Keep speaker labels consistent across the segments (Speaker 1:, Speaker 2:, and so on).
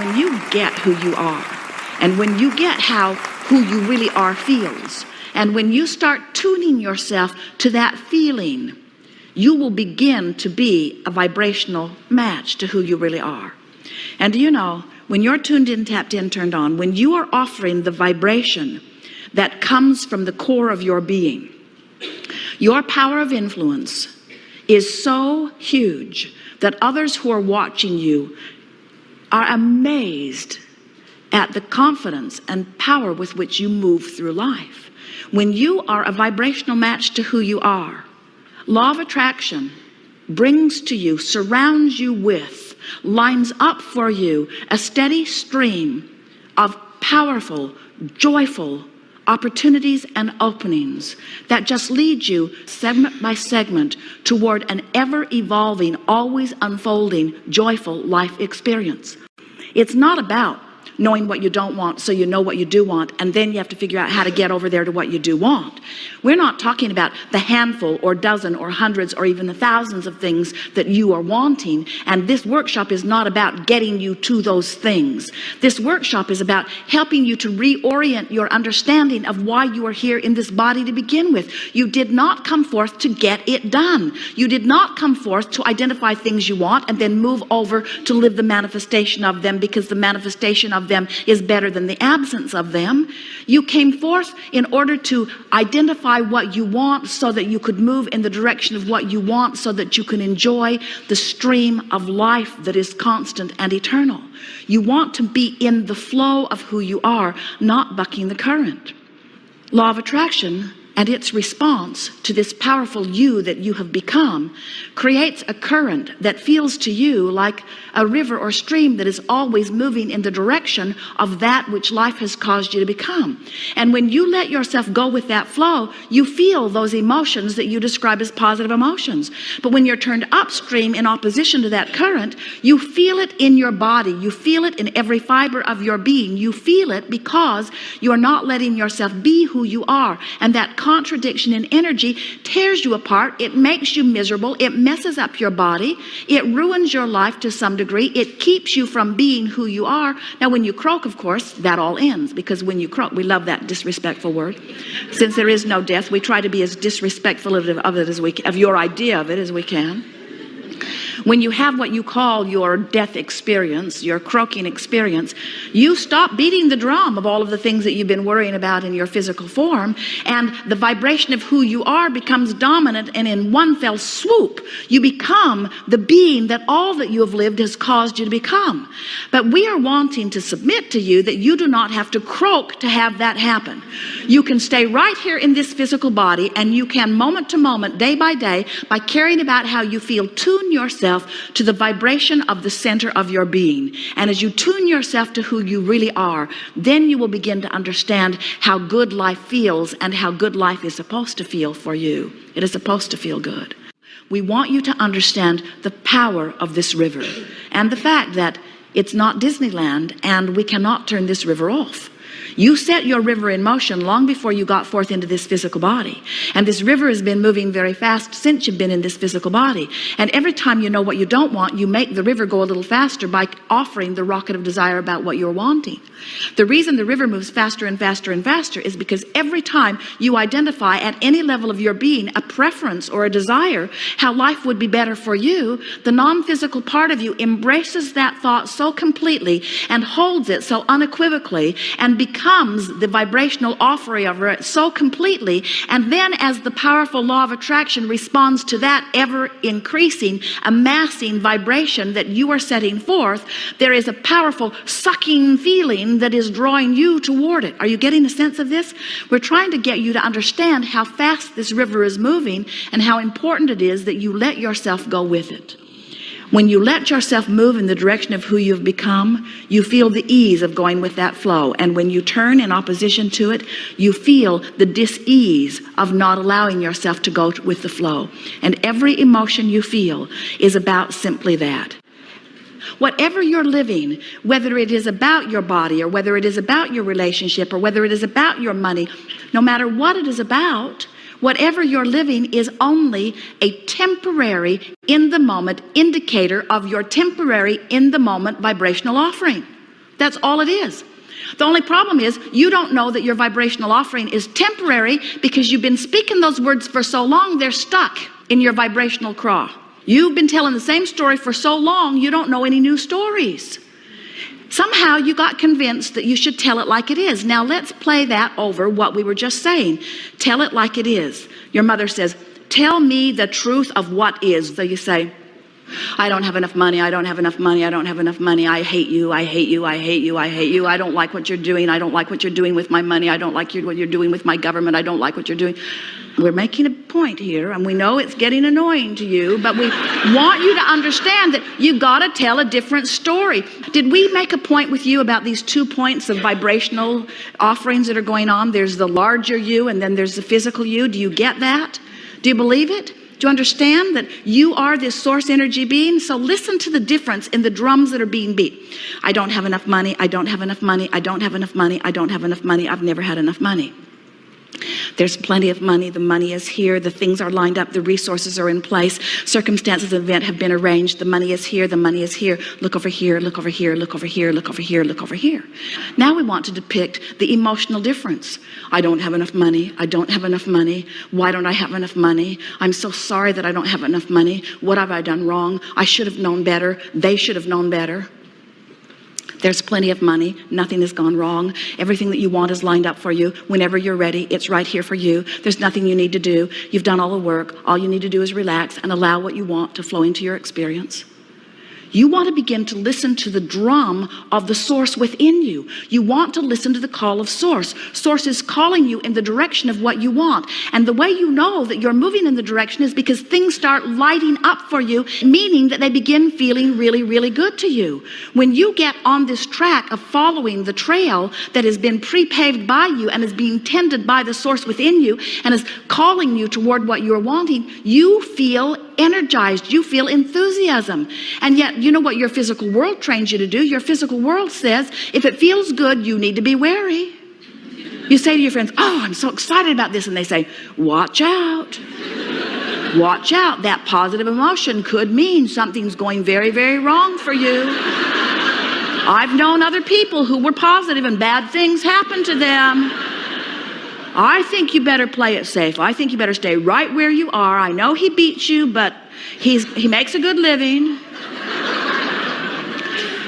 Speaker 1: when you get who you are, and when you get how who you really are feels, and when you start tuning yourself to that feeling, you will begin to be a vibrational match to who you really are. And do you know, when you're tuned in, tapped in, turned on, when you are offering the vibration that comes from the core of your being, your power of influence is so huge that others who are watching you are amazed at the confidence and power with which you move through life. When you are a vibrational match to who you are, law of attraction brings to you, surrounds you with, lines up for you a steady stream of powerful, joyful opportunities and openings that just lead you segment by segment toward an ever-evolving, always unfolding, joyful life experience. It's not about knowing what you don't want so you know what you do want, and then you have to figure out how to get over there to what you do want. We're not talking about the handful or dozen or hundreds or even the thousands of things that you are wanting, and this workshop is not about getting you to those things. This workshop is about helping you to reorient your understanding of why you are here in this body to begin with. You did not come forth to get it done. You did not come forth to identify things you want and then move over to live the manifestation of them, because the manifestation of them is better than the absence of them. You came forth in order to identify what you want so that you could move in the direction of what you want, so that you can enjoy the stream of life that is constant and eternal. You want to be in the flow of who you are, not bucking the current. Law of attraction and its response to this powerful you that you have become creates a current that feels to you like a river or stream that is always moving in the direction of that which life has caused you to become. And when you let yourself go with that flow, you feel those emotions that you describe as positive emotions. But when you're turned upstream in opposition to that current, you feel it in your body. You feel it in every fiber of your being. You feel it because you are not letting yourself be who you are. And that contradiction in energy tears you apart. It makes you miserable. It messes up your body. It ruins your life to some degree. It keeps you from being who you are. Now, when you croak, of course, that all ends, because when you croak, we love that disrespectful word. Since there is no death, we try to be as disrespectful of it as we can, of your idea of it as we can. When you have what you call your death experience, your croaking experience, you stop beating the drum of all of the things that you've been worrying about in your physical form, and the vibration of who you are becomes dominant, and in one fell swoop, you become the being that all that you have lived has caused you to become. But we are wanting to submit to you that you do not have to croak to have that happen. You can stay right here in this physical body, and you can moment to moment, day by day, by caring about how you feel, tune yourself to the vibration of the center of your being. And as you tune yourself to who you really are, then you will begin to understand how good life feels and how good life is supposed to feel for you. It is supposed to feel good. We want you to understand the power of this river and the fact that it's not Disneyland and we cannot turn this river off. You set your river in motion long before you got forth into this physical body. And this river has been moving very fast since you've been in this physical body. And every time you know what you don't want, you make the river go a little faster by offering the rocket of desire about what you're wanting. The reason the river moves faster and faster and faster is because every time you identify at any level of your being a preference or a desire how life would be better for you, the non-physical part of you embraces that thought so completely and holds it so unequivocally and becomes the vibrational offering of it so completely. And then as the powerful law of attraction responds to that ever increasing, amassing vibration that you are setting forth, there is a powerful sucking feeling that is drawing you toward it. Are you getting a sense of this? We're trying to get you to understand how fast this river is moving and how important it is that you let yourself go with it. When you let yourself move in the direction of who you've become, you feel the ease of going with that flow. And when you turn in opposition to it, you feel the dis-ease of not allowing yourself to go with the flow. And every emotion you feel is about simply that. Whatever you're living, whether it is about your body or whether it is about your relationship or whether it is about your money, no matter what it is about, whatever you're living is only a temporary, in the moment indicator of your temporary, in the moment vibrational offering. That's all it is. The only problem is you don't know that your vibrational offering is temporary because you've been speaking those words for so long, they're stuck in your vibrational craw. You've been telling the same story for so long, you don't know any new stories. Somehow you got convinced that you should tell it like it is. Now let's play that over, what we were just saying. Tell it like it is. Your mother says, tell me the truth of what is. So you say, I don't have enough money, I don't have enough money, I don't have enough money, I hate you, I hate you, I hate you, I hate you, I don't like what you're doing, I don't like what you're doing with my money, I don't like what you're doing with my government, I don't like what you're doing. We're making a point here, and we know it's getting annoying to you, but we want you to understand that you got to tell a different story. Did we make a point with you about these 2 points of vibrational offerings that are going on? There's the larger you, and then there's the physical you. Do you get that? Do you believe it? Do you understand that you are this source energy being? So listen to the difference in the drums that are being beat. I don't have enough money, I don't have enough money, I don't have enough money, I don't have enough money, I've never had enough money. There's plenty of money, the money is here, the things are lined up, the resources are in place, circumstances of event have been arranged, the money is here, the money is here, look over here, look over here, look over here, look over here, look over here. Now we want to depict the emotional difference. I don't have enough money, I don't have enough money, why don't I have enough money? I'm so sorry that I don't have enough money, what have I done wrong? I should have known better, they should have known better. There's plenty of money, nothing has gone wrong. Everything that you want is lined up for you. Whenever you're ready, it's right here for you. There's nothing you need to do. You've done all the work. All you need to do is relax and allow what you want to flow into your experience. You want to begin to listen to the drum of the source within you. You want to listen to the call of source. Source is calling you in the direction of what you want. And the way you know that you're moving in the direction is because things start lighting up for you, meaning that they begin feeling really, really good to you. When you get on this track of following the trail that has been pre-paved by you and is being tended by the source within you and is calling you toward what you're wanting, you feel energized, you feel enthusiasm. And yet, you know what your physical world trains you to do? Your physical world says, if it feels good, you need to be wary. You say to your friends, oh, I'm so excited about this. And they say, watch out. Watch out. That positive emotion could mean something's going very, very wrong for you. I've known other people who were positive and bad things happened to them. I think you better play it safe. I think you better stay right where you are. I know he beats you, but he makes a good living.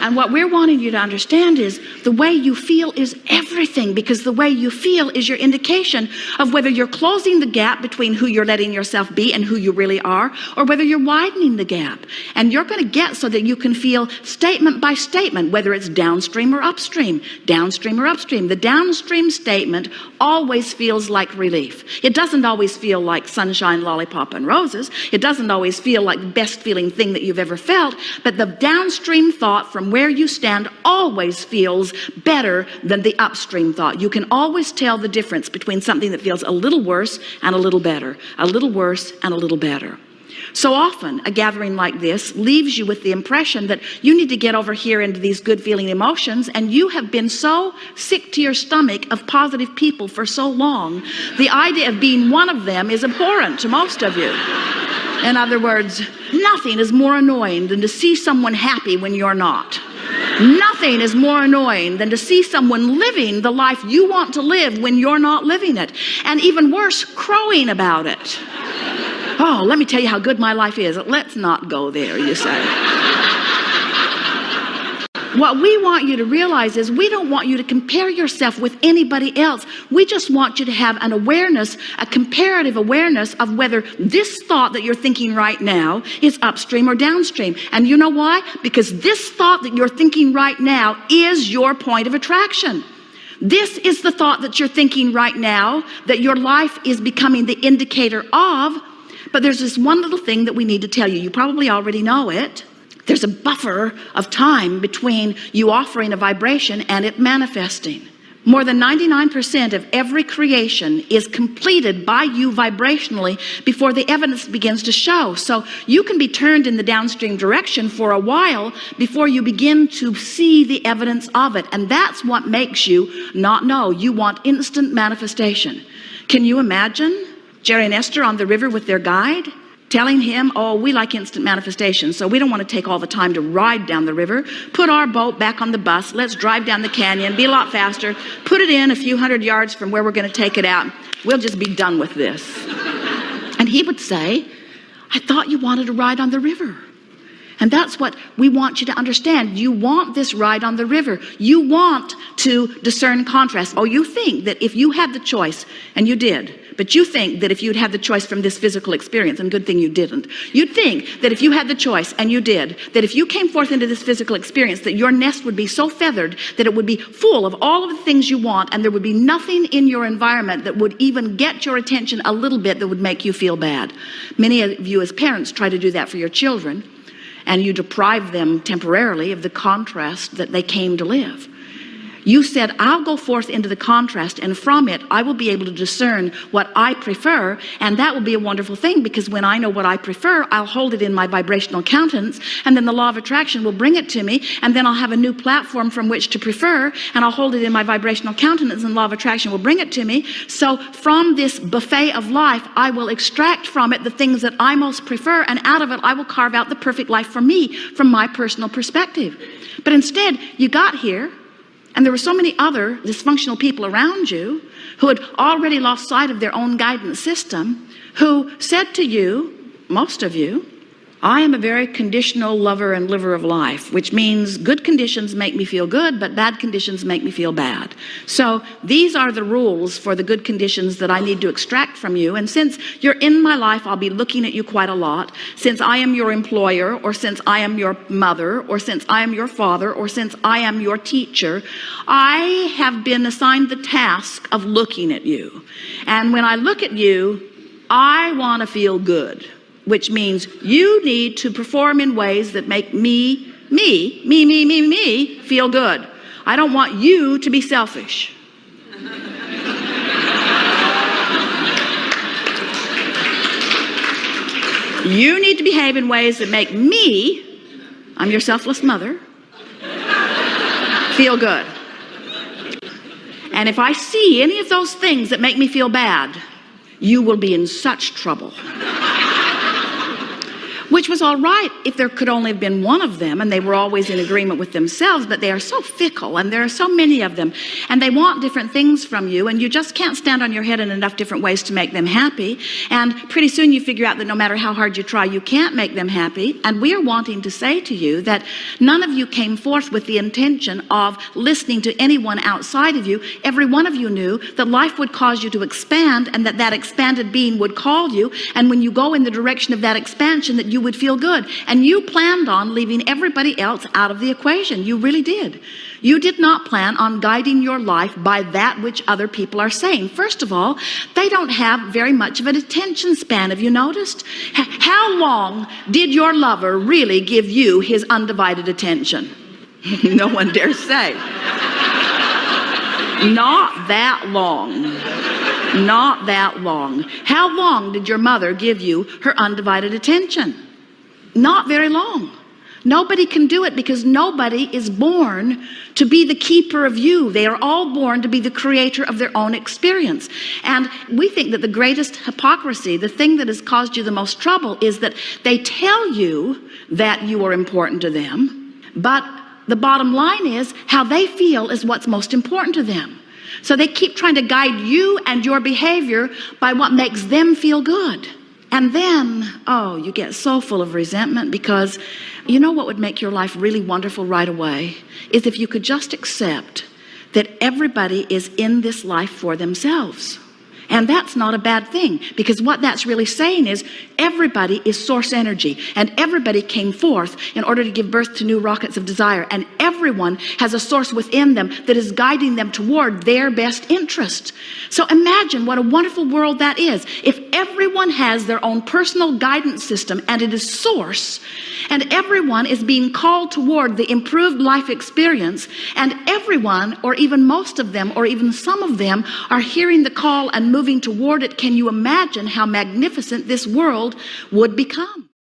Speaker 1: And what we're wanting you to understand is the way you feel is everything, because the way you feel is your indication of whether you're closing the gap between who you're letting yourself be and who you really are, or whether you're widening the gap. And you're going to get so that you can feel statement by statement, whether it's downstream or upstream, downstream or upstream. The downstream statement always feels like relief. It doesn't always feel like sunshine, lollipop, and roses. It doesn't always feel like the best feeling thing that you've ever felt, but the downstream thought from where you stand always feels better than the upstream thought. You can always tell the difference between something that feels a little worse and a little better, a little worse and a little better. So often a gathering like this leaves you with the impression that you need to get over here into these good feeling emotions, and you have been so sick to your stomach of positive people for so long, the idea of being one of them is abhorrent to most of you. In other words, nothing is more annoying than to see someone happy when you're not. Nothing is more annoying than to see someone living the life you want to live when you're not living it. And even worse, crowing about it. Oh, let me tell you how good my life is. Let's not go there, you say. What we want you to realize is we don't want you to compare yourself with anybody else. We just want you to have an awareness, a comparative awareness of whether this thought that you're thinking right now is upstream or downstream. And you know why? Because this thought that you're thinking right now is your point of attraction. This is the thought that you're thinking right now that your life is becoming the indicator of. But there's this one little thing that we need to tell you. You probably already know it. There's a buffer of time between you offering a vibration and it manifesting. More than 99% of every creation is completed by you vibrationally before the evidence begins to show. So you can be turned in the downstream direction for a while before you begin to see the evidence of it. And that's what makes you not know. You want instant manifestation. Can you imagine Jerry and Esther on the river with their guide? telling him, oh, we like instant manifestation, so we don't want to take all the time to ride down the river. Put our boat back on the bus. Let's drive down the canyon, be a lot faster. Put it in a few hundred yards from where we're going to take it out. We'll just be done with this. And he would say, I thought you wanted to ride on the river. And that's what we want you to understand. You want this ride on the river. You want to discern contrast. Oh, you think that if you had the choice, and you did, but you think that if you'd had the choice from this physical experience, and good thing you didn't, you'd think that if you had the choice, and you did, that if you came forth into this physical experience, that your nest would be so feathered that it would be full of all of the things you want, and there would be nothing in your environment that would even get your attention a little bit that would make you feel bad. Many of you as parents try to do that for your children, and you deprive them temporarily of the contrast that they came to live. You said, I'll go forth into the contrast, and from it, I will be able to discern what I prefer, and that will be a wonderful thing, because when I know what I prefer, I'll hold it in my vibrational countenance, and then the law of attraction will bring it to me, and then I'll have a new platform from which to prefer, and I'll hold it in my vibrational countenance, and the law of attraction will bring it to me. So from this buffet of life, I will extract from it the things that I most prefer, and out of it, I will carve out the perfect life for me from my personal perspective. But instead, you got here, and there were so many other dysfunctional people around you who had already lost sight of their own guidance system, who said to you, most of you, I am a very conditional lover and liver of life, which means good conditions make me feel good, but bad conditions make me feel bad. So these are the rules for the good conditions that I need to extract from you. And since you're in my life, I'll be looking at you quite a lot. Since I am your employer, or since I am your mother, or since I am your father, or since I am your teacher, I have been assigned the task of looking at you. And when I look at you, I want to feel good, which means you need to perform in ways that make me feel good. I don't want you to be selfish. You need to behave in ways that make me, I'm your selfless mother, feel good. And if I see any of those things that make me feel bad, you will be in such trouble. Which was all right if there could only have been one of them and they were always in agreement with themselves, but they are so fickle and there are so many of them and they want different things from you and you just can't stand on your head in enough different ways to make them happy. And pretty soon you figure out that no matter how hard you try, you can't make them happy. And we are wanting to say to you that none of you came forth with the intention of listening to anyone outside of you. Every one of you knew that life would cause you to expand and that that expanded being would call you. And when you go in the direction of that expansion, that you would feel good. And you planned on leaving everybody else out of the equation. You really did. You did not plan on guiding your life by that which other people are saying. First of all, they don't have very much of an attention span. Have you noticed? How long did your lover really give you his undivided attention? No one dares say. Not that long. Not that long. How long did your mother give you her undivided attention? Not very long. Nobody can do it because nobody is born to be the keeper of you. They are all born to be the creator of their own experience. And we think that the greatest hypocrisy, the thing that has caused you the most trouble, is that they tell you that you are important to them, but the bottom line is how they feel is what's most important to them. So they keep trying to guide you and your behavior by what makes them feel good. And then, oh, you get so full of resentment because you know what would make your life really wonderful right away is if you could just accept that everybody is in this life for themselves. And that's not a bad thing, because what that's really saying is everybody is source energy, and everybody came forth in order to give birth to new rockets of desire, and everyone has a source within them that is guiding them toward their best interest. So imagine what a wonderful world that is. If everyone has their own personal guidance system and it is source, and everyone is being called toward the improved life experience, and everyone, or even most of them, or even some of them, are hearing the call and moving toward it, can you imagine how magnificent this world would become?